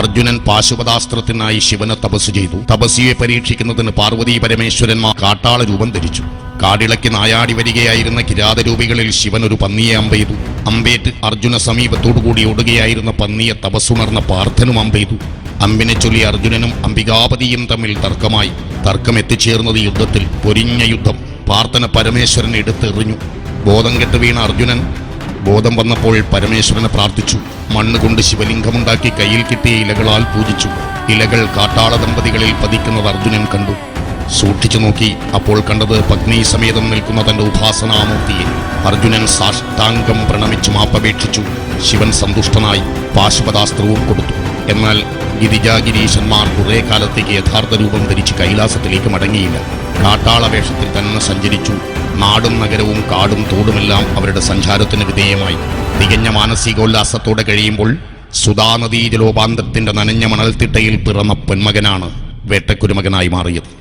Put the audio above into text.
അർജുനൻ പാശുപതാസ്ത്രത്തിനായി ശിവനെ തപസ് ചെയ്തു. തപസ്യയെ പരീക്ഷിക്കുന്നതിന് പാർവതീ പരമേശ്വരന്മാർ കാട്ടാള രൂപം ധരിച്ചു. കാടിളക്കി നായാടി വരികയായിരുന്ന കിരാതരൂപികളിൽ ശിവൻ ഒരു പന്നിയെ അമ്പെയ്തു. അമ്പേറ്റ് അർജുന സമീപത്തോടുകൂടി ഓടുകയായിരുന്ന പന്നിയെ തപസ്സുണർന്ന പാർത്ഥനും അമ്പെയ്തു. അമ്പിനെ ചൊല്ലി അർജുനനും അംബികാപതിയും തമ്മിൽ തർക്കമായി. തർക്കം എത്തിച്ചേർന്നത് യുദ്ധത്തിൽ. പൊരിഞ്ഞ യുദ്ധം. പാർത്ഥന പരമേശ്വരൻ എടുത്തെറിഞ്ഞു. ബോധം കെട്ട് വീണ അർജുനൻ ബോധം വന്നപ്പോൾ പരമേശ്വരനെ പ്രാർത്ഥിച്ചു. മണ്ണുകൊണ്ട് ശിവലിംഗമുണ്ടാക്കി കയ്യിൽ കിട്ടിയ ഇലകളാൽ പൂജിച്ചു. ഇലകൾ കാട്ടാള ദമ്പതികളിൽ പതിക്കുന്നത് അർജുനൻ കണ്ടു. സൂക്ഷിച്ചു നോക്കി. അപ്പോൾ കണ്ടത് പത്നി സമേതം നിൽക്കുന്ന തന്റെ ഉപാസനാമൂർത്തിയെ. അർജുനൻ സാഷ്ടാംഗം പ്രണമിച്ചു മാപ്പപേക്ഷിച്ചു. ശിവൻ സന്തുഷ്ടനായി പാശുപതാസ്ത്രവും കൊടുത്തു. എന്നാൽ ഗിരിജാഗിരീശന്മാർ കുറെ കാലത്തേക്ക് യഥാർത്ഥ രൂപം ധരിച്ച് കൈലാസത്തിലേക്ക് മടങ്ങിയില്ല. കാട്ടാള വേഷത്തിൽ തന്നെ സഞ്ചരിച്ചു. നാടും നഗരവും കാടും തോടുമെല്ലാം അവരുടെ സഞ്ചാരത്തിന് വിധേയമായി. തികഞ്ഞ മാനസികോല്ലാസത്തോടെ കഴിയുമ്പോൾ സുധാനദീ ജലോപാന്തത്തിന്റെ നനഞ്ഞ മണൽത്തിട്ടയിൽ പിറന്ന പെൺമകനാണ് വേട്ടക്കുരുമകനായി മാറിയത്.